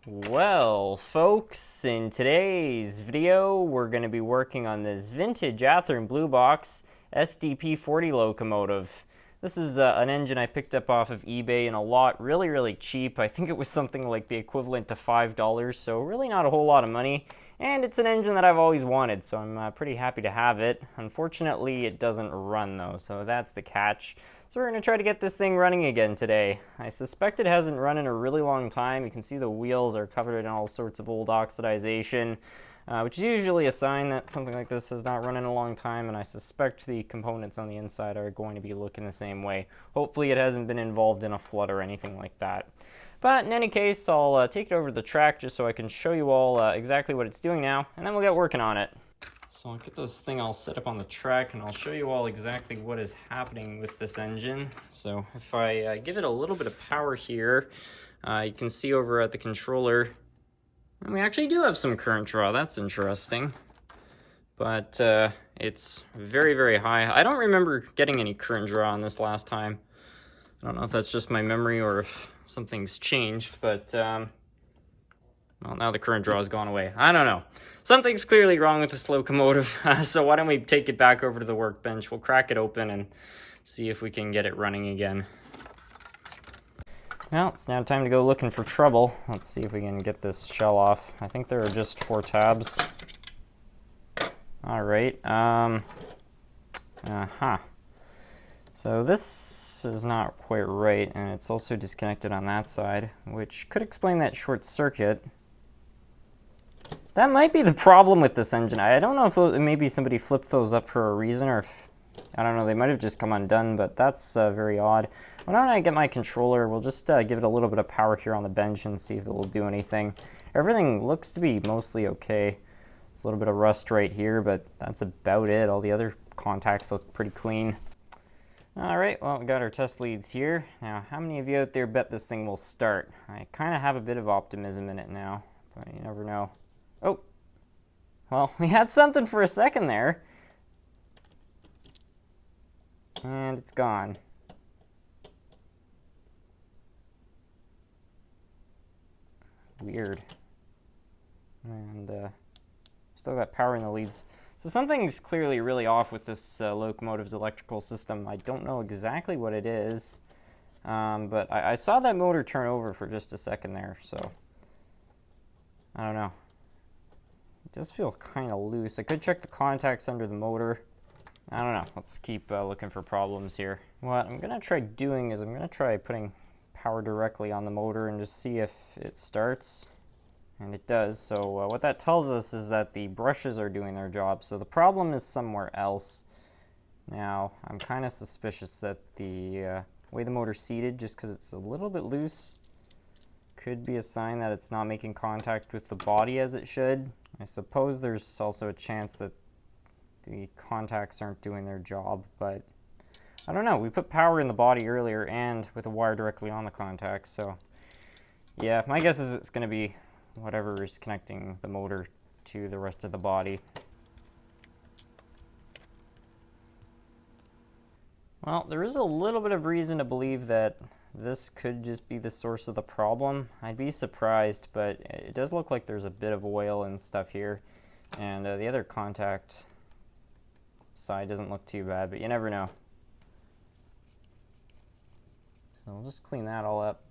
Well, folks, in today's video, we're going to be working on this vintage Athearn Blue Box SDP40 locomotive. This is an engine I picked up off of eBay in a lot, really cheap. I think it was something like the equivalent to $5, so really not a whole lot of money. And it's an engine that I've always wanted, so I'm pretty happy to have it. Unfortunately, it doesn't run though, so that's the catch. So we're going to try to get this thing running again today. I suspect it hasn't run in a really long time. You can see the wheels are covered in all sorts of old oxidization, which is usually a sign that something like this has not run in a long time, and I suspect the components on the inside are going to be looking the same way. Hopefully it hasn't been involved in a flood or anything like that. But in any case, I'll take it over to the track just so I can show you all exactly what it's doing now, and then we'll get working on it. So I'll get this thing all set up on the track and I'll show you all exactly what is happening with this engine. So if I give it a little bit of power here, you can see over at the controller, and we actually do have some current draw. That's interesting. But it's very high. I don't remember getting any current draw on this last time. I don't know if that's just my memory or if something's changed, but well, now the current draw has gone away. I don't know. Something's clearly wrong with this locomotive, so why don't we take it back over to the workbench. We'll crack it open and see if we can get it running again. Well, it's now time to go looking for trouble. Let's see if we can get this shell off. I think there are just 4 tabs. All right. So this is not quite right, and it's also disconnected on that side, which could explain that short circuit. That might be the problem with this engine. I don't know if maybe somebody flipped those up for a reason, or if, I don't know, they might have just come undone, but that's very odd. Why don't I get my controller? We'll just give it a little bit of power here on the bench and see if it will do anything. Everything looks to be mostly okay. It's a little bit of rust right here, but that's about it. All the other contacts look pretty clean. All right, well, we got our test leads here. Now, how many of you out there bet this thing will start? I kind of have a bit of optimism in it now, but you never know. Oh, well, we had something for a second there. And it's gone. Weird. And still got power in the leads. So something's clearly really off with this locomotive's electrical system. I don't know exactly what it is, but I saw that motor turn over for just a second there, so I don't know. It does feel kind of loose. I could check the contacts under the motor. I don't know. Let's keep looking for problems here. What I'm going to try doing is I'm going to try putting power directly on the motor and just see if it starts. And it does. So what that tells us is that the brushes are doing their job. So the problem is somewhere else. Now, I'm kind of suspicious that the way the motor's seated, just because it's a little bit loose, could be a sign that it's not making contact with the body as it should. I suppose there's also a chance that the contacts aren't doing their job, but I don't know. We put power in the body earlier and with a wire directly on the contacts, so yeah, my guess is it's going to be whatever is connecting the motor to the rest of the body. Well, there is a little bit of reason to believe that this could just be the source of the problem. I'd be surprised, but it does look like there's a bit of oil and stuff here. And the other contact side doesn't look too bad, but you never know. So we'll just clean that all up,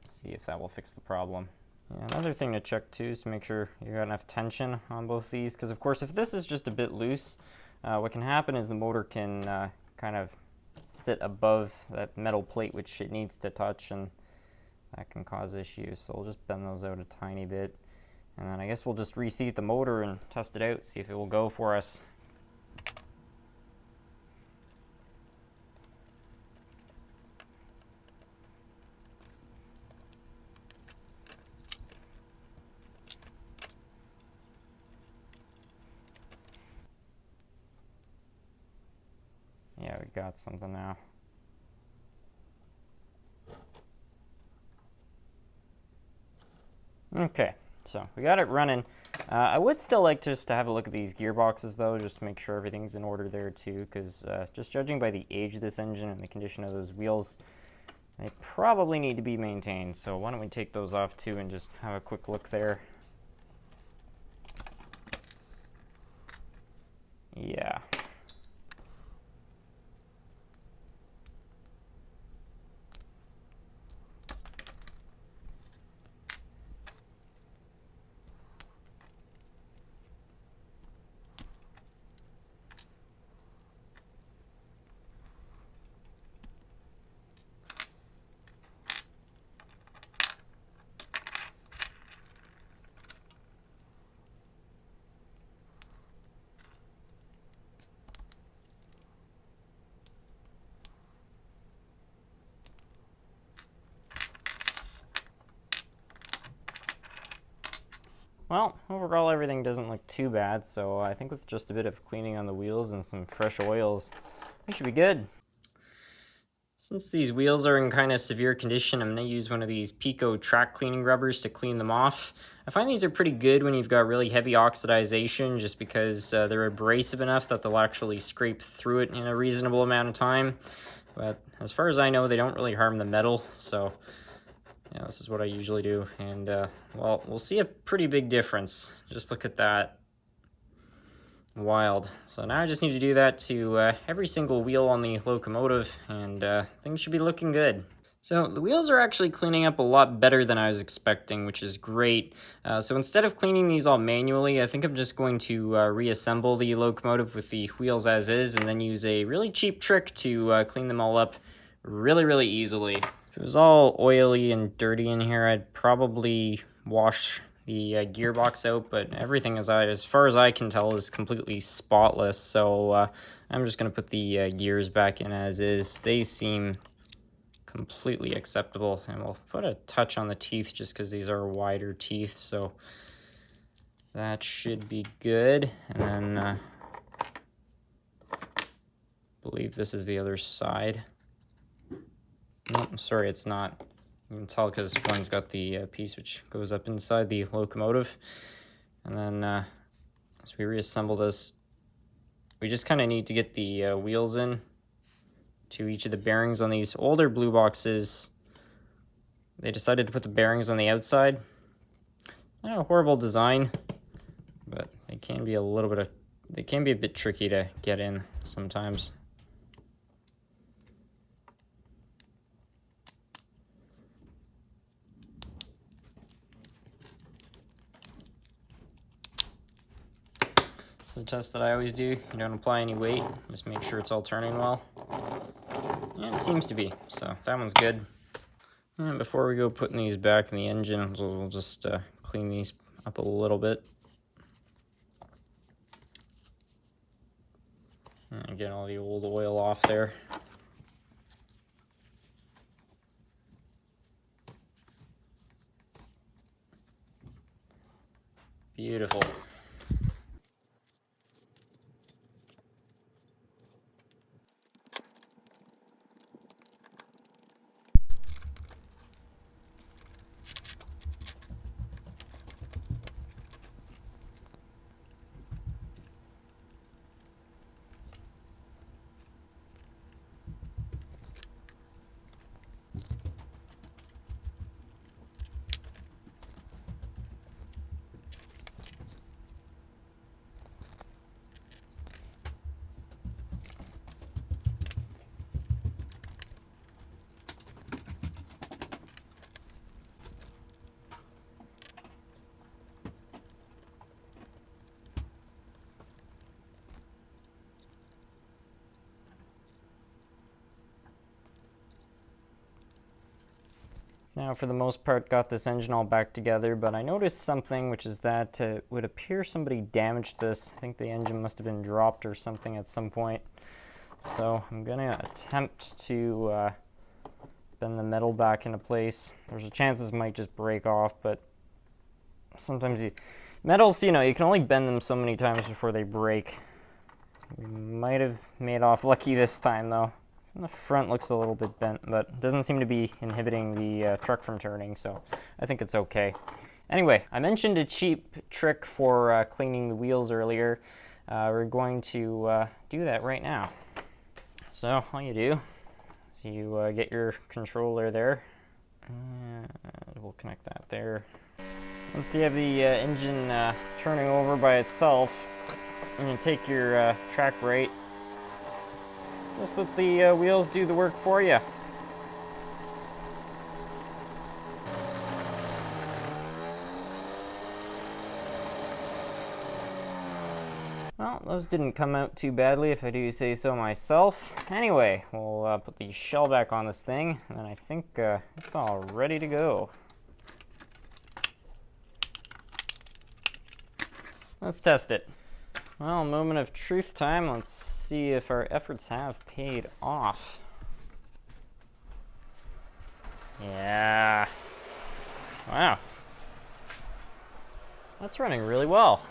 see if that will fix the problem. Yeah, another thing to check too is to make sure you got enough tension on both these, because of course if this is just a bit loose, what can happen is the motor can kind of sit above that metal plate which it needs to touch, and that can cause issues. So we'll just bend those out a tiny bit, and then I guess we'll just reseat the motor and test it out, see if it will go for us. Yeah, we got something now. Okay, so we got it running. I would still like just to have a look at these gearboxes though, just to make sure everything's in order there too, because just judging by the age of this engine and the condition of those wheels, They probably need to be maintained, so why don't we take those off too and just have a quick look there. Yeah. Well, overall everything doesn't look too bad, so I think with just a bit of cleaning on the wheels and some fresh oils, we should be good. Since these wheels are in kind of severe condition, I'm going to use one of these Pico track cleaning rubbers to clean them off. I find these are pretty good when you've got really heavy oxidization, just because they're abrasive enough that they'll actually scrape through it in a reasonable amount of time. But as far as I know, they don't really harm the metal, so yeah, this is what I usually do, and well, we'll see a pretty big difference. Just look at that. Wild. So now I just need to do that to every single wheel on the locomotive, and things should be looking good. So the wheels are actually cleaning up a lot better than I was expecting, which is great. So instead of cleaning these all manually, I think I'm just going to reassemble the locomotive with the wheels as is, and then use a really cheap trick to clean them all up really easily. If it was all oily and dirty in here, I'd probably wash the gearbox out, but everything, as far as I can tell, is completely spotless. So I'm just going to put the gears back in as is. They seem completely acceptable, and we'll put a touch on the teeth just because these are wider teeth, so that should be good. And then I believe this is the other side. Nope, sorry, it's not. You can tell because one's got the piece which goes up inside the locomotive. And then as we reassemble this, we just kind of need to get the wheels in to each of the bearings on these older blue boxes. They decided to put the bearings on the outside. Not a horrible design, but they can be a bit tricky to get in sometimes. It's a test that I always do. You don't apply any weight, just make sure it's all turning well. And it seems to be, so that one's good. And before we go putting these back in the engine, we'll just clean these up a little bit. And get all the old oil off there. Beautiful. Now, for the most part, got this engine all back together, but I noticed something, which is that it would appear somebody damaged this. I think the engine must have been dropped or something at some point. So I'm gonna attempt to bend the metal back into place. There's a chance this might just break off, but sometimes metals, you know, you can only bend them so many times before they break. We might have made off lucky this time, though. And the front looks a little bit bent, but doesn't seem to be inhibiting the truck from turning, so I think it's okay. Anyway, I mentioned a cheap trick for cleaning the wheels earlier. We're going to do that right now. So all you do So you get your controller there, and we'll connect that there. Once you have the engine turning over by itself, you're going to take your track brake. Just let the wheels do the work for you. Well, those didn't come out too badly, if I do say so myself. Anyway, we'll put the shell back on this thing, and then I think it's all ready to go. Let's test it. Well, moment of truth time. Let's see if our efforts have paid off. Yeah. Wow. That's running really well.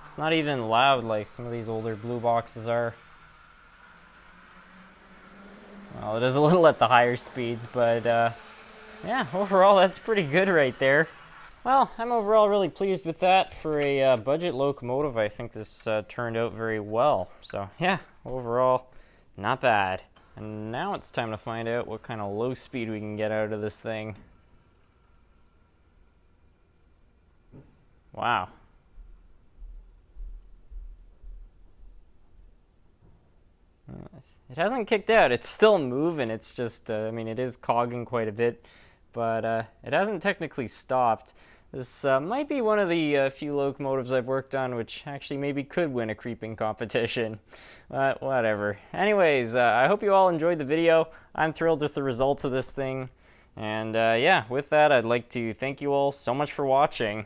It's not even loud like some of these older blue boxes are. Well, it is a little at the higher speeds, but yeah, overall that's pretty good right there. Well, I'm overall really pleased with that. For a budget locomotive, I think this turned out very well. So yeah, overall, not bad. And now it's time to find out what kind of low speed we can get out of this thing. Wow. It hasn't kicked out. It's still moving. It's just, I mean, it is cogging quite a bit, but it hasn't technically stopped. This might be one of the few locomotives I've worked on which actually maybe could win a creeping competition. But whatever. Anyways, I hope you all enjoyed the video. I'm thrilled with the results of this thing. And yeah, with that, I'd like to thank you all so much for watching.